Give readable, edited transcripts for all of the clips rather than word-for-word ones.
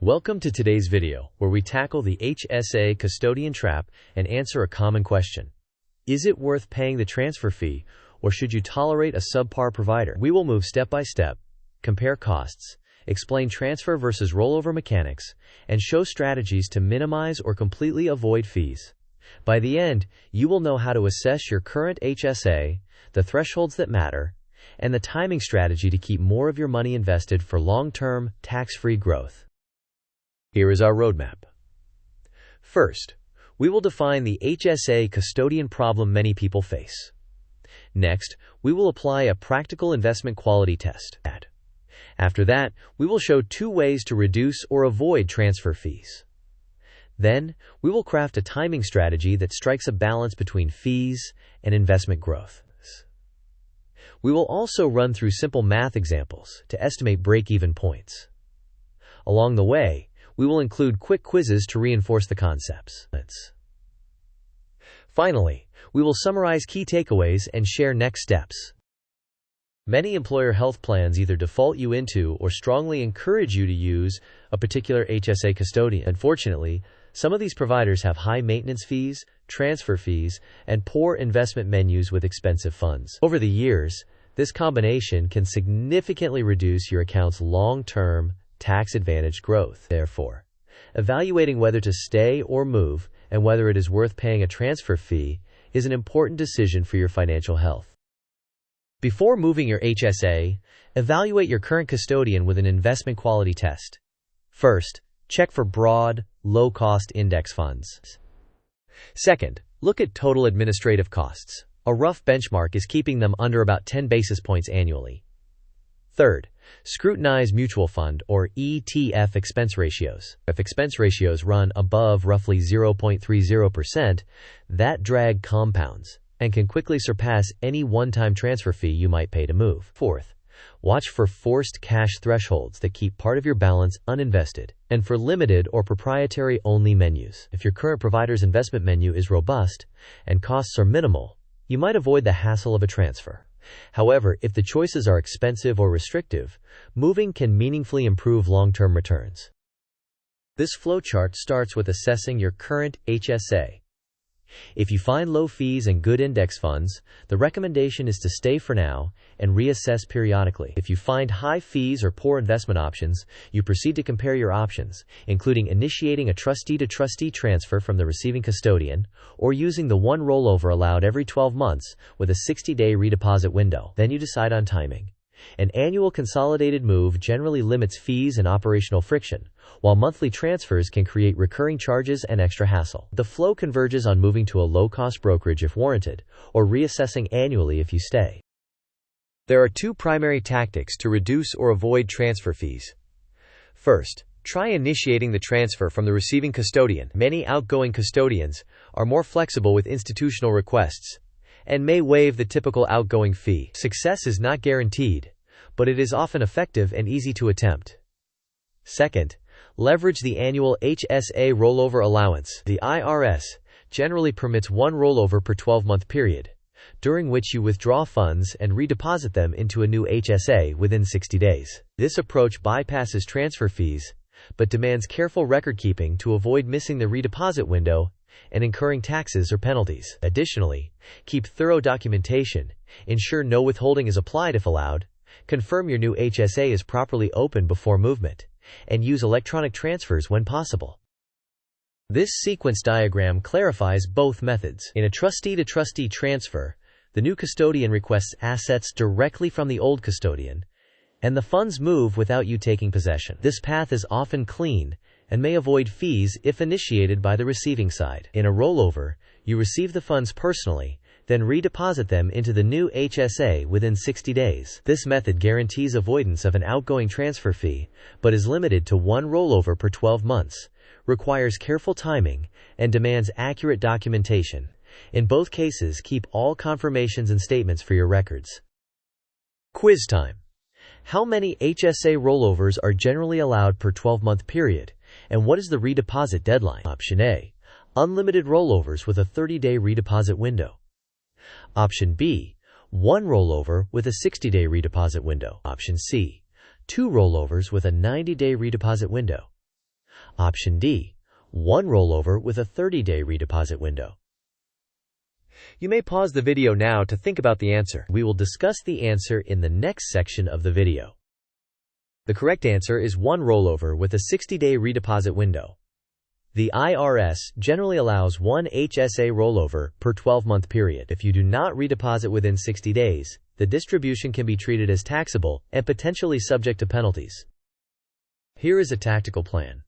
Welcome to today's video, where we tackle the HSA Custodian Trap and answer a common question. Is it worth paying the transfer fee, or should you tolerate a subpar provider? We will move step by step, compare costs, explain transfer versus rollover mechanics, and show strategies to minimize or completely avoid fees. By the end, you will know how to assess your current HSA, the thresholds that matter, and the timing strategy to keep more of your money invested for long-term, tax-free growth. Here is our roadmap. First, we will define the HSA custodian problem many people face. Next, we will apply a practical investment quality test. After that, we will show 2 ways to reduce or avoid transfer fees. Then, we will craft a timing strategy that strikes a balance between fees and investment growth. We will also run through simple math examples to estimate break-even points. Along the way, we will include quick quizzes to reinforce the concepts. Finally, we will summarize key takeaways and share next steps. Many employer health plans either default you into or strongly encourage you to use a particular HSA custodian. Unfortunately, some of these providers have high maintenance fees, transfer fees, and poor investment menus with expensive funds. Over the years, this combination can significantly reduce your account's long-term, tax-advantaged growth. Therefore, evaluating whether to stay or move and whether it is worth paying a transfer fee is an important decision for your financial health. Before moving your HSA, evaluate your current custodian with an investment quality test. First, check for broad, low-cost index funds. Second, look at total administrative costs. A rough benchmark is keeping them under about 10 basis points annually. Third, scrutinize mutual fund or ETF expense ratios. If expense ratios run above roughly 0.30%, that drag compounds and can quickly surpass any one-time transfer fee you might pay to move. Fourth, watch for forced cash thresholds that keep part of your balance uninvested, and for limited or proprietary-only menus. If your current provider's investment menu is robust and costs are minimal, you might avoid the hassle of a transfer. However, if the choices are expensive or restrictive, moving can meaningfully improve long-term returns. This flowchart starts with assessing your current HSA. If you find low fees and good index funds, the recommendation is to stay for now and reassess periodically. If you find high fees or poor investment options, you proceed to compare your options, including initiating a trustee-to-trustee transfer from the receiving custodian or using the one rollover allowed every 12 months with a 60-day redeposit window. Then you decide on timing. An annual consolidated move generally limits fees and operational friction, while monthly transfers can create recurring charges and extra hassle. The flow converges on moving to a low-cost brokerage if warranted, or reassessing annually if you stay. There are 2 primary tactics to reduce or avoid transfer fees. First, try initiating the transfer from the receiving custodian. Many outgoing custodians are more flexible with institutional requests and may waive the typical outgoing fee. Success is not guaranteed, but it is often effective and easy to attempt. Second, leverage the annual HSA rollover allowance. The IRS generally permits one rollover per 12-month period, during which you withdraw funds and redeposit them into a new HSA within 60 days. This approach bypasses transfer fees, but demands careful record-keeping to avoid missing the redeposit window and incurring taxes or penalties. Additionally, keep thorough documentation, ensure no withholding is applied if allowed, confirm your new HSA is properly open before movement, and use electronic transfers when possible. This sequence diagram clarifies both methods. In a trustee-to-trustee transfer, the new custodian requests assets directly from the old custodian, and the funds move without you taking possession. This path is often clean and may avoid fees if initiated by the receiving side. In a rollover, you receive the funds personally, then redeposit them into the new HSA within 60 days. This method guarantees avoidance of an outgoing transfer fee, but is limited to one rollover per 12 months, requires careful timing, and demands accurate documentation. In both cases, keep all confirmations and statements for your records. Quiz time. How many HSA rollovers are generally allowed per 12-month period, and what is the redeposit deadline? Option A, unlimited rollovers with a 30-day redeposit window. Option B, one rollover with a 60-day redeposit window. Option C, 2 rollovers with a 90-day redeposit window. Option D, one rollover with a 30-day redeposit window. You may pause the video now to think about the answer. We will discuss the answer in the next section of the video. The correct answer is one rollover with a 60-day redeposit window. The IRS generally allows one HSA rollover per 12-month period. If you do not redeposit within 60 days, the distribution can be treated as taxable and potentially subject to penalties. Here is a tactical plan.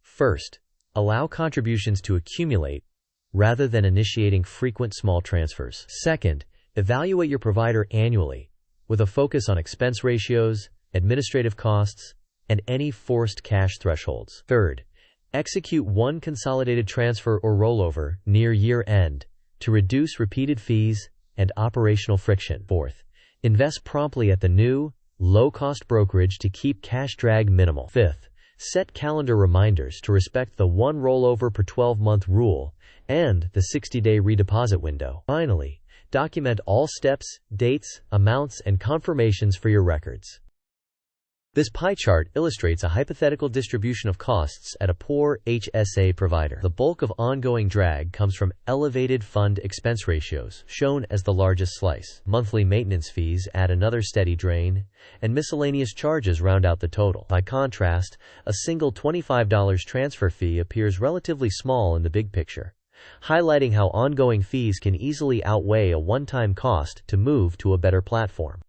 First, allow contributions to accumulate rather than initiating frequent small transfers. Second, evaluate your provider annually with a focus on expense ratios, administrative costs, and any forced cash thresholds. Third, execute one consolidated transfer or rollover near year-end to reduce repeated fees and operational friction. Fourth, invest promptly at the new, low-cost brokerage to keep cash drag minimal. Fifth, set calendar reminders to respect the one rollover per 12-month rule and the 60-day redeposit window. Finally, document all steps, dates, amounts, and confirmations for your records. This pie chart illustrates a hypothetical distribution of costs at a poor HSA provider. The bulk of ongoing drag comes from elevated fund expense ratios, shown as the largest slice. Monthly maintenance fees add another steady drain, and miscellaneous charges round out the total. By contrast, a single $25 transfer fee appears relatively small in the big picture, highlighting how ongoing fees can easily outweigh a one-time cost to move to a better platform.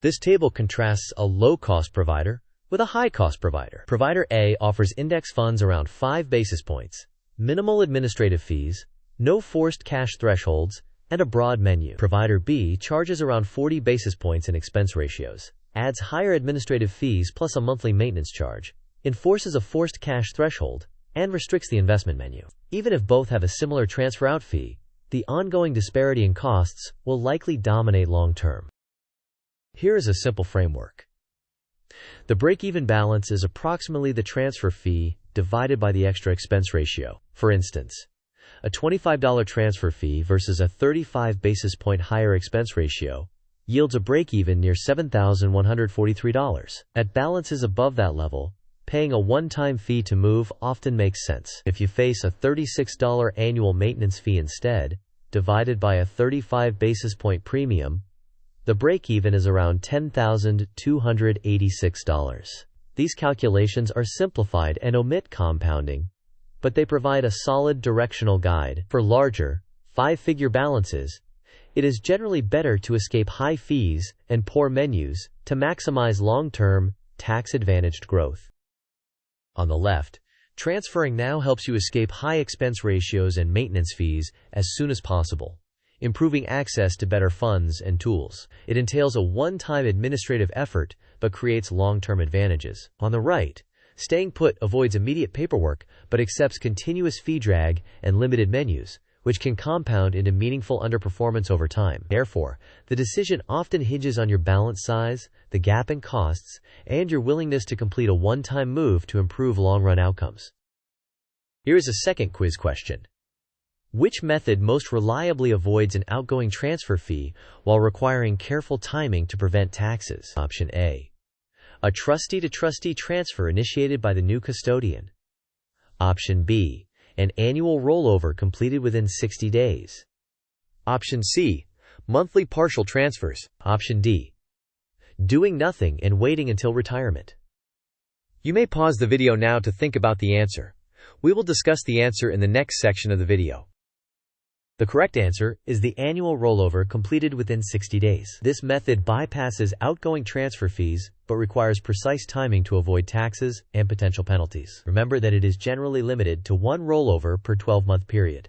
This table contrasts a low-cost provider with a high-cost provider. Provider A offers index funds around 5 basis points, minimal administrative fees, no forced cash thresholds, and a broad menu. Provider B charges around 40 basis points in expense ratios, adds higher administrative fees plus a monthly maintenance charge, enforces a forced cash threshold, and restricts the investment menu. Even if both have a similar transfer-out fee, the ongoing disparity in costs will likely dominate long-term. Here is a simple framework. The break-even balance is approximately the transfer fee divided by the extra expense ratio. For instance, a $25 transfer fee versus a 35 basis point higher expense ratio yields a break-even near $7,143. At balances above that level, paying a one-time fee to move often makes sense. If you face a $36 annual maintenance fee instead, divided by a 35 basis point premium, the break-even is around $10,286. These calculations are simplified and omit compounding, but they provide a solid directional guide. For larger, 5-figure balances, it is generally better to escape high fees and poor menus to maximize long-term, tax-advantaged growth. On the left, transferring now helps you escape high expense ratios and maintenance fees as soon as possible, improving access to better funds and tools. It entails a one-time administrative effort but creates long-term advantages. On the right, staying put avoids immediate paperwork but accepts continuous fee drag and limited menus, which can compound into meaningful underperformance over time. Therefore, the decision often hinges on your balance size, the gap in costs, and your willingness to complete a one-time move to improve long-run outcomes. Here is a second quiz question. Which method most reliably avoids an outgoing transfer fee while requiring careful timing to prevent taxes? Option A, a trustee-to-trustee transfer initiated by the new custodian. Option B, an annual rollover completed within 60 days. Option C, monthly partial transfers. Option D, doing nothing and waiting until retirement. You may pause the video now to think about the answer. We will discuss the answer in the next section of the video. The correct answer is the annual rollover completed within 60 days. This method bypasses outgoing transfer fees but requires precise timing to avoid taxes and potential penalties. Remember that it is generally limited to one rollover per 12-month period.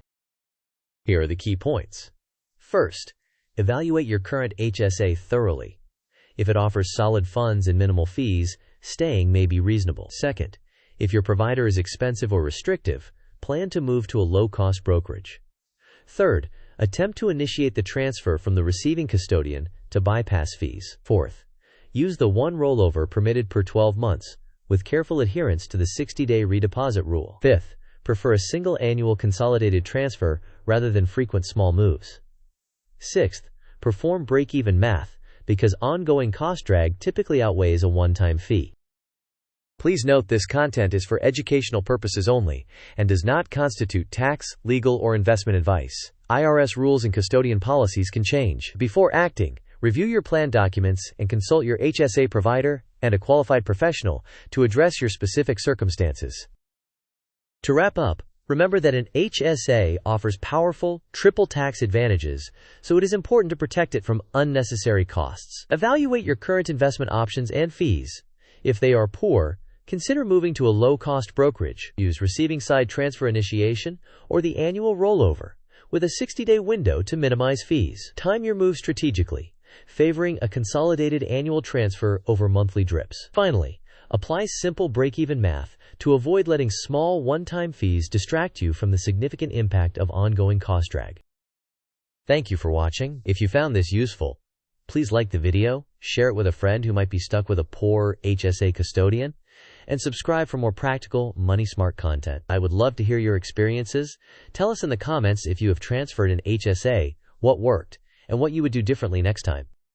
Here are the key points. First, evaluate your current HSA thoroughly. If it offers solid funds and minimal fees, staying may be reasonable. Second, if your provider is expensive or restrictive, plan to move to a low-cost brokerage. Third, attempt to initiate the transfer from the receiving custodian to bypass fees. Fourth, use the one rollover permitted per 12 months, with careful adherence to the 60-day redeposit rule. Fifth, prefer a single annual consolidated transfer rather than frequent small moves. Sixth, perform break-even math, because ongoing cost drag typically outweighs a one-time fee. Please note this content is for educational purposes only and does not constitute tax, legal, or investment advice. IRS rules and custodian policies can change. Before acting, review your plan documents and consult your HSA provider and a qualified professional to address your specific circumstances. To wrap up, remember that an HSA offers powerful, triple tax advantages, so it is important to protect it from unnecessary costs. Evaluate your current investment options and fees. If they are poor, consider moving to a low-cost brokerage. Use receiving side transfer initiation or the annual rollover with a 60-day window to minimize fees. Time your move strategically, favoring a consolidated annual transfer over monthly drips. Finally, apply simple break-even math to avoid letting small one-time fees distract you from the significant impact of ongoing cost drag. Thank you for watching. If you found this useful, please like the video, share it with a friend who might be stuck with a poor HSA custodian, and subscribe for more practical, money-smart content. I would love to hear your experiences. Tell us in the comments if you have transferred an HSA, what worked, and what you would do differently next time.